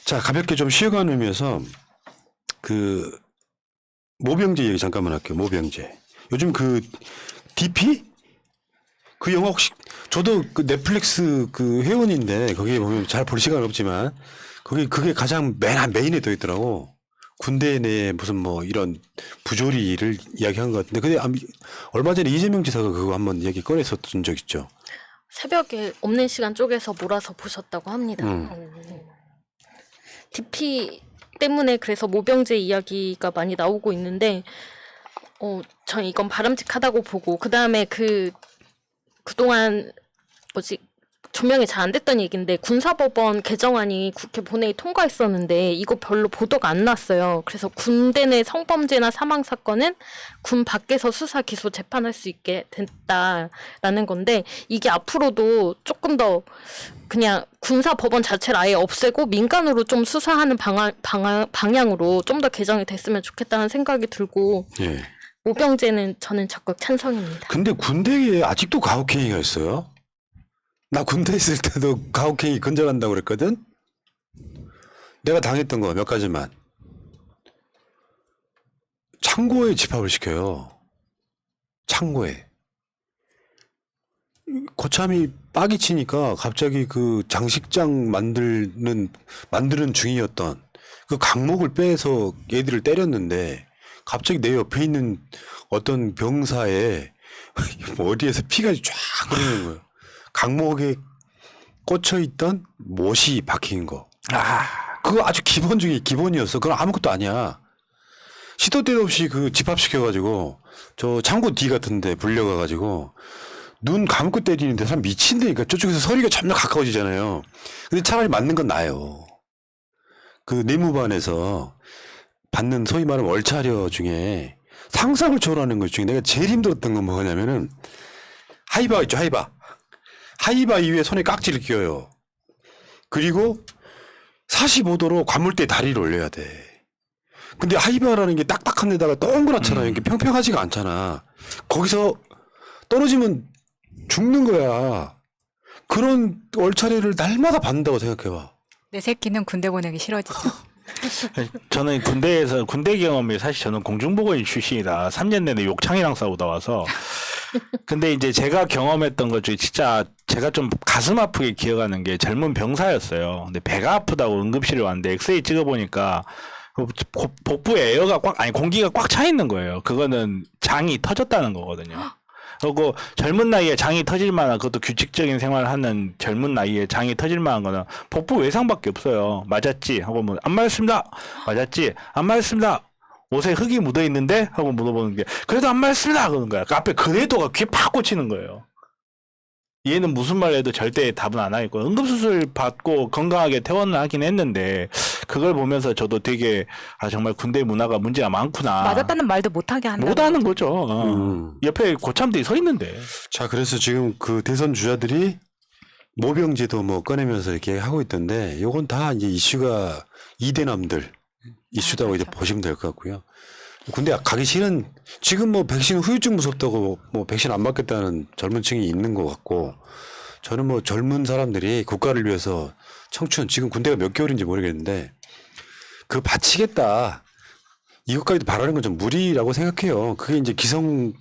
자, 가볍게 좀 쉬어가는 의미에서 그 모병제 얘기 잠깐만 할게요. 모병제. 요즘 그 DP? 그 영화 혹시 저도 그 넷플릭스 그 회원인데 거기에 보면 잘 볼 시간 없지만 거기 그게 가장 메인에 더 있더라고. 군대 내에 무슨 뭐 이런 부조리를 이야기한 것 같은데 근데 얼마 전에 이재명 지사가 그거 한번 얘기 꺼냈었던 적 있죠. 새벽에 없는 시간 쪼개서 몰아서 보셨다고 합니다. DP 때문에 그래서 모병제 이야기가 많이 나오고 있는데 전 이건 바람직하다고 보고 그다음에 그동안 조명이 잘 안 됐던 얘기인데 군사법원 개정안이 국회 본회의 통과했었는데 이거 별로 보도가 안 났어요. 그래서 군대 내 성범죄나 사망 사건은 군 밖에서 수사 기소 재판할 수 있게 됐다라는 건데 이게 앞으로도 조금 더 그냥 군사법원 자체를 아예 없애고 민간으로 좀 수사하는 방향으로 좀 더 개정이 됐으면 좋겠다는 생각이 들고 예. 모병제는 저는 적극 찬성입니다. 근데 군대에 아직도 가혹행위가 있어요? 나 군대 있을 때도 가혹행위 근절한다고 그랬거든? 내가 당했던 거 몇 가지만. 창고에 집합을 시켜요. 창고에. 고참이 빡이 치니까 갑자기 그 장식장 만드는 중이었던 그 강목을 빼서 얘들을 때렸는데 갑자기 내 옆에 있는 어떤 병사의 머리에서 피가 쫙 흐르는 거예요. 강목에 꽂혀있던 못이 박힌 거. 그거 아주 기본 중에 기본이었어. 그건 아무것도 아니야. 시도 때도 없이 그 집합시켜가지고 저 창고 뒤 같은데 불려가가지고 눈 감고 때리는데 사람 미친다니까. 저쪽에서 소리가 점점 가까워지잖아요. 근데 차라리 맞는 건 나아요. 그 내무반에서 받는 소위 말하면 얼차려 중에 상상을 초월하는 것 중에 내가 제일 힘들었던 건 뭐냐면은 하이바 있죠. 하이바 이후에 손에 깍지를 끼워요. 그리고 45도로 관물대에 다리를 올려야 돼. 근데 하이바라는 게 딱딱한 데다가 동그랗잖아요. 이게 평평하지가 않잖아. 거기서 떨어지면 죽는 거야. 그런 얼차례를 날마다 받는다고 생각해봐. 내 새끼는 군대 보내기 싫어지죠. 저는 군대 경험이 사실 저는 공중보건인 출신이라 3년 내내 욕창이랑 싸우다 와서 근데 이제 제가 경험했던 것 중에 진짜 제가 좀 가슴 아프게 기억하는 게 젊은 병사였어요. 근데 배가 아프다고 응급실에 왔는데 엑스레이 찍어보니까 복부에 공기가 꽉 차 있는 거예요. 그거는 장이 터졌다는 거거든요. 그리고 젊은 나이에 장이 터질 만한 그것도 규칙적인 생활을 하는 젊은 나이에 장이 터질 만한 거는 복부 외상밖에 없어요. 맞았지? 하고 뭐 안 맞았습니다. 맞았지? 안 맞았습니다. 옷에 흙이 묻어 있는데? 하고 물어보는 게 그래도 안 맞았습니다. 그러는 거야. 그 앞에 그래도가 귀에 팍 꽂히는 거예요. 얘는 무슨 말 해도 절대 답은 안 하겠고 응급수술 받고 건강하게 퇴원을 하긴 했는데 그걸 보면서 저도 되게 정말 군대 문화가 문제가 많구나. 맞았다는 말도 못하게 한다. 못하는 거죠. 옆에 고참들이 서 있는데. 자, 그래서 지금 그 대선 주자들이 모병제도 뭐 꺼내면서 이렇게 하고 있던데 요건 다 이제 이슈가 이대남들 이슈다고 이제 보시면 될 것 같고요. 군대 가기 싫은 지금 뭐 백신 후유증 무섭다고 뭐 백신 안 맞겠다는 젊은 층이 있는 것 같고 저는 뭐 젊은 사람들이 국가를 위해서 청춘 지금 군대가 몇 개월인지 모르겠는데 그 바치겠다 이것까지도 바라는 건 좀 무리라고 생각해요. 그게 이제 기성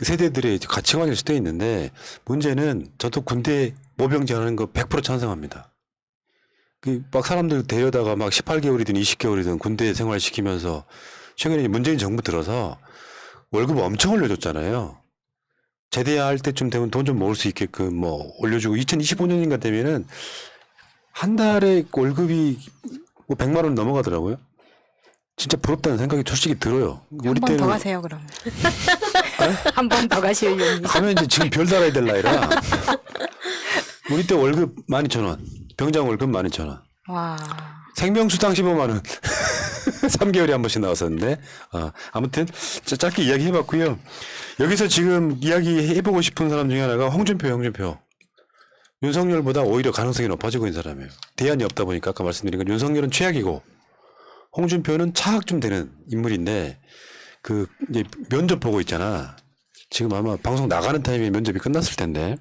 세대들의 가치관일 수도 있는데 문제는 저도 군대 모병제 하는 거 100% 찬성합니다. 그 막 사람들 데려다가 막 18개월이든 20개월이든 군대 생활 시키면서 최근에 문재인 정부 들어서 월급 엄청 올려줬잖아요. 제대할 때쯤 되면 돈 좀 모을 수 있게끔 뭐 올려주고 2025년인가 되면은 한 달에 월급이 뭐 100만 원 넘어가더라고요. 진짜 부럽다는 생각이 솔직히 들어요. 한 번 더 가세요 그러면. 한 번 더 가실 용이. 가면 이제 지금 별 달아야 될 나이라. 우리 때 월급 12,000원. 병장 월급 12,000원. 와. 생명수당 15만 원. 3개월에 한 번씩 나왔었는데 아무튼 짧게 이야기해봤고요. 여기서 지금 이야기해보고 싶은 사람 중에 하나가 홍준표. 윤석열보다 오히려 가능성이 높아지고 있는 사람이에요. 대안이 없다 보니까 아까 말씀드린 건 윤석열은 최악이고 홍준표는 차악 좀 되는 인물인데 그 이제 면접 보고 있잖아. 지금 아마 방송 나가는 타이밍에 면접이 끝났을 텐데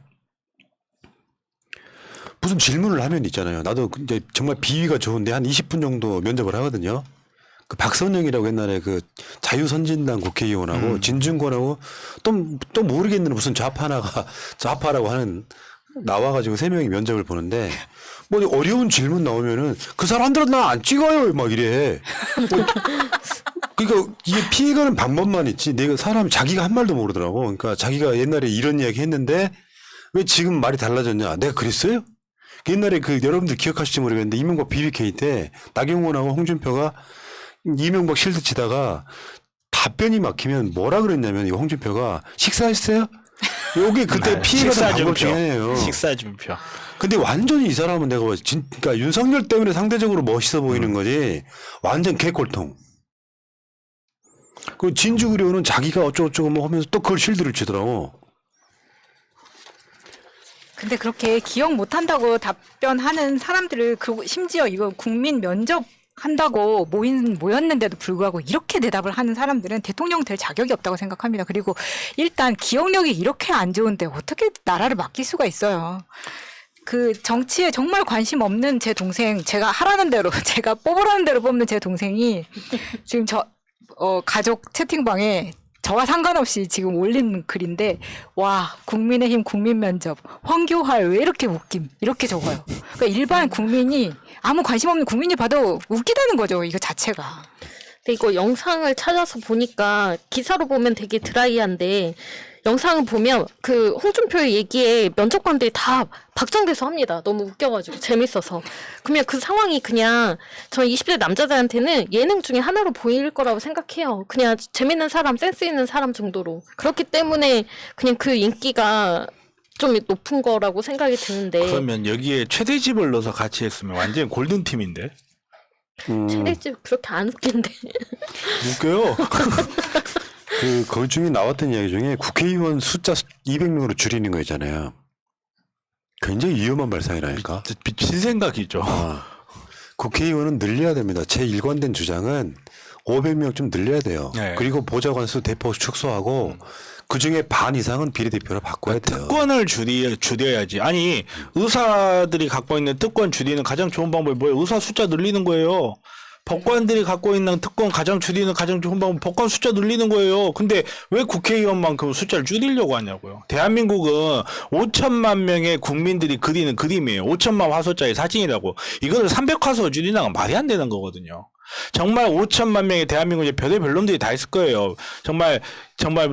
무슨 질문을 하면 있잖아요. 나도 이제 정말 비위가 좋은데 한 20분 정도 면접을 하거든요. 그 박선영이라고 옛날에 그 자유선진당 국회의원하고 진중권하고 또 모르겠는 무슨 좌파라고 하는 나와가지고 3명이 면접을 보는데 뭐 어려운 질문 나오면은 그 사람들은 나 안 찍어요 막 이래. 뭐 그러니까 이게 피해가는 방법만 있지 내가 사람이 자기가 한 말도 모르더라고. 그러니까 자기가 옛날에 이런 이야기 했는데 왜 지금 말이 달라졌냐. 내가 그랬어요? 옛날에 그 여러분들 기억하실지 모르겠는데 이명박 BBK 때 나경원하고 홍준표가 이명박 실드 치다가 답변이 막히면 뭐라 그랬냐면 이 홍준표가 식사했어요? 요게 그때 피해가 방법 중에 하나예요. 식사준표. 근데 완전히 이 사람은 내가 그러니까 윤석열 때문에 상대적으로 멋있어 보이는 거지 완전 개꼴통. 그 진주구려는 자기가 어쩌고저쩌고 뭐 하면서 또 그걸 실드를 치더라고. 근데 그렇게 기억 못한다고 답변하는 사람들을 심지어 이거 국민 면접 한다고 모였는데도 불구하고 이렇게 대답을 하는 사람들은 대통령 될 자격이 없다고 생각합니다. 그리고 일단 기억력이 이렇게 안 좋은데 어떻게 나라를 맡길 수가 있어요. 그 정치에 정말 관심 없는 제 동생, 제가 하라는 대로, 제가 뽑으라는 대로 뽑는 제 동생이 지금 가족 채팅방에 저와 상관없이 지금 올린 글인데, 와, 국민의힘 국민면접, 황교안 왜 이렇게 웃김? 이렇게 적어요. 그러니까 일반 국민이, 아무 관심 없는 국민이 봐도 웃기다는 거죠, 이거 자체가. 근데 이거 영상을 찾아서 보니까 기사로 보면 되게 드라이한데 영상을 보면 그 홍준표의 얘기에 면접관들이 다 박장대소 합니다. 너무 웃겨가지고 재밌어서. 그러면 그 상황이 그냥 저 20대 남자들한테는 예능 중에 하나로 보일 거라고 생각해요. 그냥 재밌는 사람, 센스 있는 사람 정도로. 그렇기 때문에 그냥 그 인기가 좀 높은 거라고 생각이 드는데. 그러면 여기에 최대집을 넣어서 같이 했으면 완전 골든팀인데? 최대집 그렇게 안 웃긴데. 웃겨요. 그 중에 나왔던 이야기 중에 국회의원 숫자 200명으로 줄이는 거 있잖아요. 굉장히 위험한 발상이라니까. 미친 생각이죠. 국회의원은 늘려야 됩니다. 제 일관된 주장은 500명 좀 늘려야 돼요. 네. 그리고 보좌관수 대폭 축소하고 그 중에 반 이상은 비례대표로 바꿔야 돼요. 특권을 줄여야지. 아니 의사들이 갖고 있는 특권 줄이는 가장 좋은 방법이 뭐예요? 의사 숫자 늘리는 거예요. 법관들이 갖고 있는 특권 줄이는 가장 좋은 방법은 법관 숫자 늘리는 거예요. 근데 왜 국회의원만큼 숫자를 줄이려고 하냐고요. 대한민국은 5천만 명의 국민들이 그리는 그림이에요. 5천만 화소짜리 사진이라고. 이거를 300화소 줄이는 건 말이 안 되는 거거든요. 정말 5천만 명의 대한민국 이제 별의별 놈들이 다 있을 거예요. 정말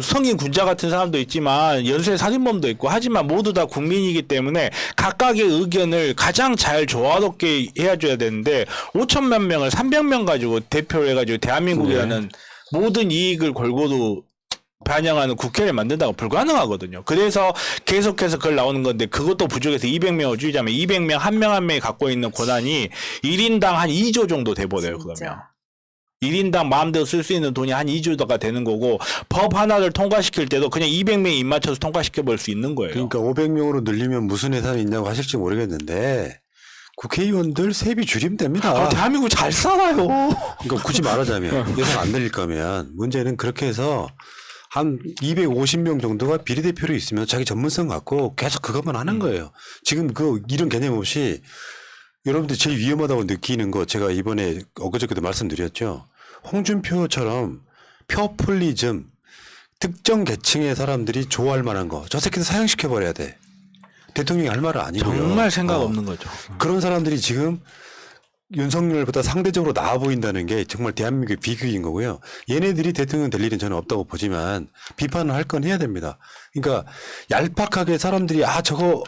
성인 군자 같은 사람도 있지만 연쇄 살인범도 있고 하지만 모두 다 국민이기 때문에 각각의 의견을 가장 잘 조화롭게 해줘야 되는데 5천만 명을 300명 가지고 대표를 해가지고 대한민국이라는 모든 이익을 골고루 반영하는 국회를 만든다고 불가능하거든요. 그래서 계속해서 그걸 나오는 건데 그것도 부족해서 200명을 줄이자면 200명 한 명 한 명이 갖고 있는 권한이 1인당 한 2조 정도 돼버려요. 그러면 1인당 마음대로 쓸 수 있는 돈이 한 2조가 되는 거고 법 하나를 통과시킬 때도 그냥 200명 입 맞춰서 통과시켜 볼 수 있는 거예요. 그러니까 500명으로 늘리면 무슨 예산이 있냐고 하실지 모르겠는데 국회의원들 세비 줄이면 됩니다. 대한민국 잘 살아요. 그러니까 굳이 말하자면 예산 안 늘릴 거면 문제는 그렇게 해서 한 250명 정도가 비례대표로 있으면 자기 전문성 갖고 계속 그것만 하는 거예요. 지금 이런 개념 없이 여러분들 제일 위험하다고 느끼는 거 제가 이번에 엊그저께도 말씀드렸죠. 홍준표처럼 표퓰리즘 특정 계층의 사람들이 좋아할 만한 거 저 새끼들 사형시켜버려야 돼. 대통령이 할 말은 아니고요. 정말 생각 없는 거죠. 그런 사람들이 지금 윤석열보다 상대적으로 나아 보인다는 게 정말 대한민국의 비극인 거고요. 얘네들이 대통령 될 일은 저는 없다고 보지만 비판을 할 건 해야 됩니다. 그러니까 얄팍하게 사람들이 저거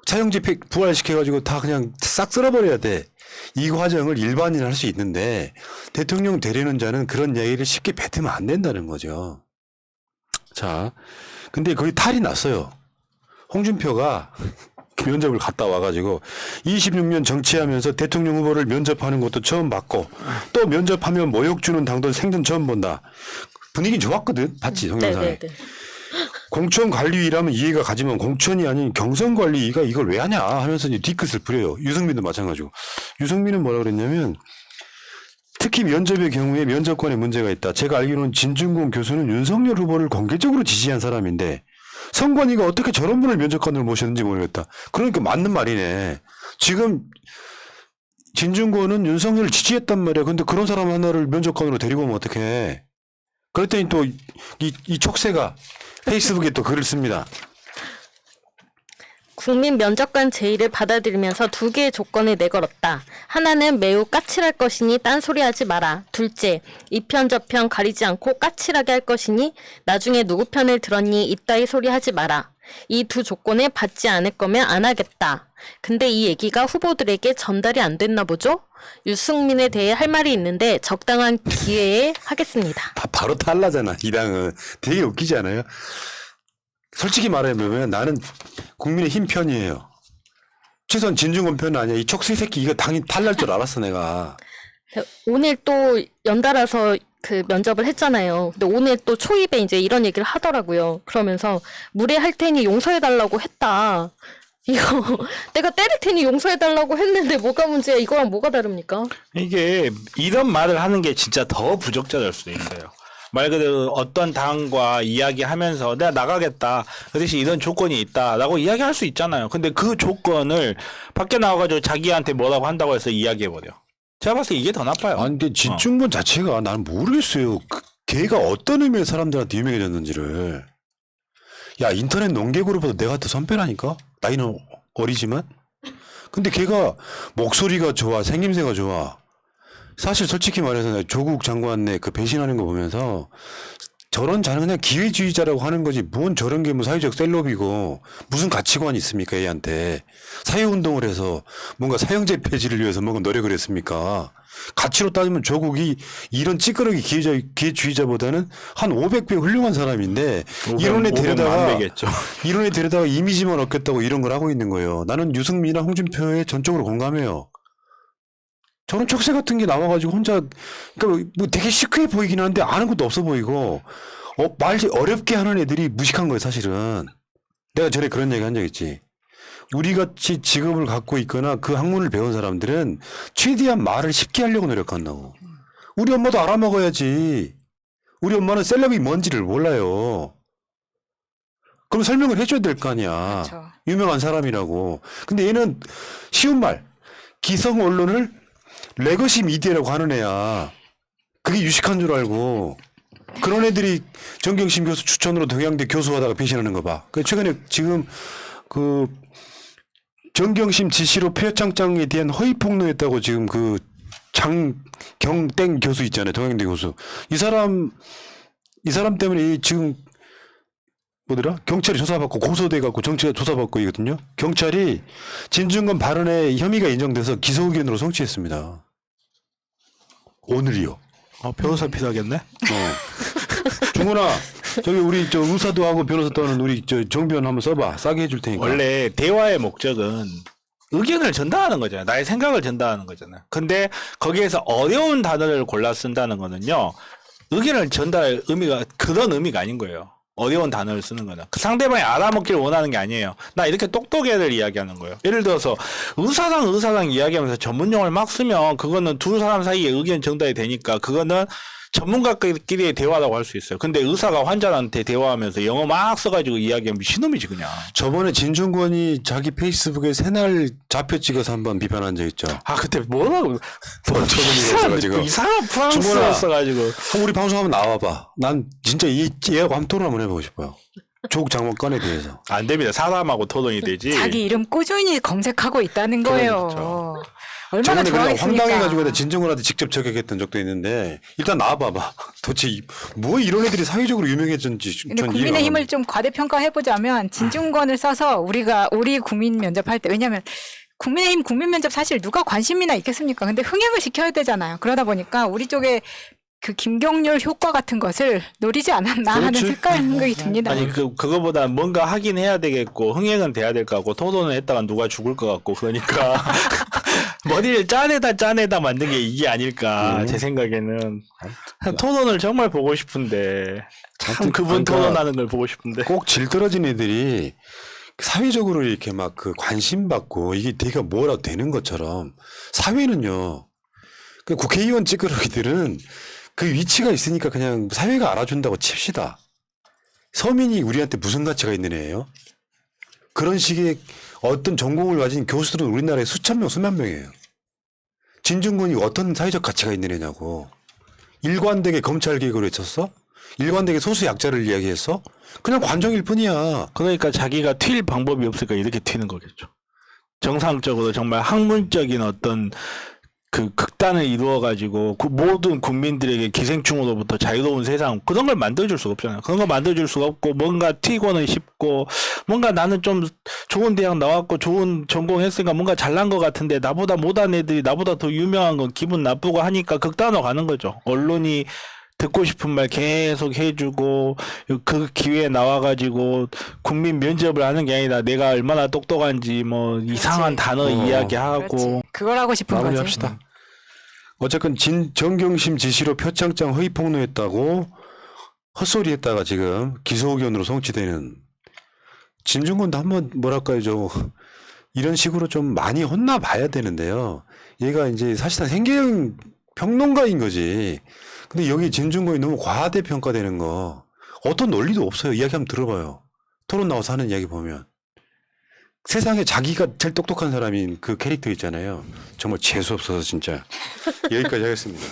차용지 부활시켜가지고 다 그냥 싹 쓸어버려야 돼. 이 과정을 일반인 할 수 있는데 대통령 되려는 자는 그런 얘기를 쉽게 뱉으면 안 된다는 거죠. 자, 근데 거기 탈이 났어요. 홍준표가 면접을 갔다 와가지고 26년 정치하면서 대통령 후보를 면접하는 것도 처음 봤고 또 면접하면 모욕 주는 당도 생전 처음 본다. 분위기 좋았거든. 봤지 동영상에. 공천관리위라면 이해가 가지만 공천이 아닌 경선관리위가 이걸 왜 하냐 하면서 이제 뒤끝을 부려요. 유승민도 마찬가지고. 유승민은 뭐라 그랬냐면 특히 면접의 경우에 면접관에 문제가 있다. 제가 알기로는 진중권 교수는 윤석열 후보를 공개적으로 지지한 사람인데 선관위가 어떻게 저런 분을 면접관으로 모셨는지 모르겠다. 그러니까 맞는 말이네. 지금 진중권은 윤석열을 지지했단 말이야. 근데 그런 사람 하나를 면접관으로 데리고 오면 어떡해. 그랬더니 또 이 촉새가 페이스북에 또 글을 씁니다. 국민 면접관 제의를 받아들이면서 두 개의 조건을 내걸었다. 하나는 매우 까칠할 것이니 딴소리하지 마라. 둘째, 이편 저편 가리지 않고 까칠하게 할 것이니 나중에 누구 편을 들었니 이따위 소리 하지 마라. 이 두 조건을 받지 않을 거면 안 하겠다. 근데 이 얘기가 후보들에게 전달이 안 됐나 보죠? 유승민에 대해 할 말이 있는데 적당한 기회에 하겠습니다. 바로 탈라잖아. 이 당은. 되게 웃기지 않아요? 솔직히 말하면 나는 국민의힘 편이에요. 최소한 진중권 편은 아니야. 이 촉새 새끼 이거 당연히 탈날 줄 알았어 내가. 오늘 또 연달아서 그 면접을 했잖아요. 근데 오늘 또 초입에 이제 이런 얘기를 하더라고요. 그러면서 무례할 테니 용서해달라고 했다. 이거 내가 때릴 테니 용서해달라고 했는데 뭐가 문제야? 이거랑 뭐가 다릅니까? 이게 이런 말을 하는 게 진짜 더 부적절할 수도 있어요. 말 그대로 어떤 당과 이야기하면서 내가 나가겠다. 그 대신 이런 조건이 있다라고 이야기할 수 있잖아요. 근데 그 조건을 밖에 나와가지고 자기한테 뭐라고 한다고 해서 이야기해버려. 제가 봤을 때 이게 더 나빠요. 아니 근데 진중권 자체가 나는 모르겠어요. 걔가 어떤 의미의 사람들한테 유명해졌는지를. 야 인터넷 농객으로보다 내가 더 선배라니까? 나이는 어리지만? 근데 걔가 목소리가 좋아. 생김새가 좋아. 사실 솔직히 말해서 조국 장관의 그 배신하는 거 보면서 저런 자는 그냥 기회주의자라고 하는 거지 뭔 저런 게 뭐 사회적 셀럽이고 무슨 가치관이 있습니까 얘한테. 사회운동을 해서 뭔가 사형제 폐지를 위해서 뭔가 노력을 했습니까. 가치로 따지면 조국이 이런 찌끄러기 기회주의자보다는 한 500배 훌륭한 사람인데 이런 애 데려다가 이런 애 데려다가 이미지만 얻겠다고 이런 걸 하고 있는 거예요. 나는 유승민이나 홍준표에 전적으로 공감해요. 저런 촉새 같은 게 나와가지고 혼자, 그러니까 뭐 되게 시크해 보이긴 하는데 아는 것도 없어 보이고, 말 어렵게 하는 애들이 무식한 거예요, 사실은. 내가 전에 그런 얘기 한 적 있지. 우리 같이 직업을 갖고 있거나 그 학문을 배운 사람들은 최대한 말을 쉽게 하려고 노력한다고. 우리 엄마도 알아먹어야지. 우리 엄마는 셀럽이 뭔지를 몰라요. 그럼 설명을 해줘야 될 거 아니야. 그렇죠. 유명한 사람이라고. 근데 얘는 쉬운 말. 기성 언론을 레거시 미디어라고 하는 애야. 그게 유식한 줄 알고. 그런 애들이 정경심 교수 추천으로 동양대 교수하다가 배신하는 거 봐. 최근에 지금 그 정경심 지시로 표창장에 대한 허위 폭로했다고 지금 그 장경땡 교수 있잖아요. 동양대 교수. 이 사람 때문에 지금 뭐더라? 경찰이 조사받고 고소돼갖고 정치가 조사받고 있거든요. 경찰이 진중권 발언에 혐의가 인정돼서 기소 의견으로 송치했습니다. 오늘이요. 변호사 필요하겠네. 중훈아, 저기 우리 저 의사도 하고 변호사도 하는 우리 저 정변 한번 써봐. 싸게 해줄 테니까. 원래 대화의 목적은 의견을 전달하는 거잖아요. 나의 생각을 전달하는 거잖아요. 근데 거기에서 어려운 단어를 골라 쓴다는 거는요. 의견을 전달할 의미가 그런 의미가 아닌 거예요. 어려운 단어를 쓰는 거는 그 상대방이 알아먹기를 원하는 게 아니에요. 나 이렇게 똑똑해를 이야기하는 거예요. 예를 들어서 의사당 이야기하면서 전문용어를 막 쓰면 그거는 두 사람 사이에 의견 전달이 되니까 그거는 전문가끼리의 대화라고 할 수 있어요. 근데 의사가 환자한테 대화하면서 영어 막 써가지고 이야기하면 미친놈이지 그냥. 저번에 진중권이 자기 페이스북에 새날 좌표 찍어서 한번 비판한 적 있죠. 아 그때 뭐라고 이상한 프랑스어 중국어라. 써가지고. 우리 방송 한번 나와봐. 난 진짜 얘하고 한번 토론 한번 해보고 싶어요. 조국 장관에 대해서. 안 됩니다. 사람하고 토론이 되지. 자기 이름 꾸준히 검색하고 있다는 거예요. 그렇죠. 얼마나 저번에 그냥 좋아하겠습니까? 황당해가지고 내가 진중권한테 직접 저격했던 적도 있는데 일단 나와봐봐. 도대체 뭐 이런 애들이 사회적으로 유명해졌는지 근데 전 국민의힘을 좀 과대평가해보자면 진중권을 써서 우리 국민 면접할 때 왜냐하면 국민의힘 국민 면접 사실 누가 관심이나 있겠습니까? 근데 흥행을 시켜야 되잖아요. 그러다 보니까 우리 쪽에 그 김경률 효과 같은 것을 노리지 않았나 하는 그렇지. 생각이 듭니다. 아니 그거보다 뭔가 하긴 해야 되겠고 흥행은 돼야 될 것 같고 토론을 했다가 누가 죽을 것 같고 그러니까 머리를 짜내다 만든 게 이게 아닐까 제 생각에는 토론을 정말 보고 싶은데 참 그분 그러니까 토론하는 걸 보고 싶은데 꼭 질 떨어진 애들이 사회적으로 이렇게 막 그 관심 받고 이게 되게 뭐라도 되는 것처럼 사회는요. 그 국회의원 찌끄러기들은 그 위치가 있으니까 그냥 사회가 알아준다고 칩시다. 서민이 우리한테 무슨 가치가 있는 애예요? 그런 식의 어떤 전공을 가진 교수들은 우리나라에 수천 명, 수만 명이에요. 진중권이 어떤 사회적 가치가 있는 애냐고. 일관되게 검찰 개혁을 외쳤어? 일관되게 소수 약자를 이야기했어? 그냥 관종일 뿐이야. 그러니까 자기가 튈 방법이 없으니까 이렇게 튀는 거겠죠. 정상적으로 정말 학문적인 어떤 그 극단을 이루어가지고 그 모든 국민들에게 기생충으로부터 자유로운 세상 그런 걸 만들어줄 수가 없잖아요. 그런 걸 만들어줄 수가 없고 뭔가 튀고는 싶고 뭔가 나는 좀 좋은 대학 나왔고 좋은 전공했으니까 뭔가 잘난 것 같은데 나보다 못한 애들이 나보다 더 유명한 건 기분 나쁘고 하니까 극단으로 가는 거죠. 언론이 듣고 싶은 말 계속 해주고 그 기회에 나와가지고 국민 면접을 하는 게 아니라 내가 얼마나 똑똑한지 뭐 이상한 단어 이야기하고 그렇지. 그걸 하고 싶은 거지. 마무리합시다. 어쨌건 정경심 지시로 표창장 허위 폭로했다고 헛소리했다가 지금 기소 의견으로 송치되는 진중권도 한번 뭐랄까요 좀 이런 식으로 좀 많이 혼나봐야 되는데요. 얘가 이제 사실상 생계형 평론가인 거지. 근데 여기 진중권이 너무 과대평가되는 거 어떤 논리도 없어요. 이야기 한번 들어봐요. 토론 나와서 하는 이야기 보면 세상에 자기가 제일 똑똑한 사람인 그 캐릭터 있잖아요. 정말 재수 없어서 진짜 여기까지 하겠습니다.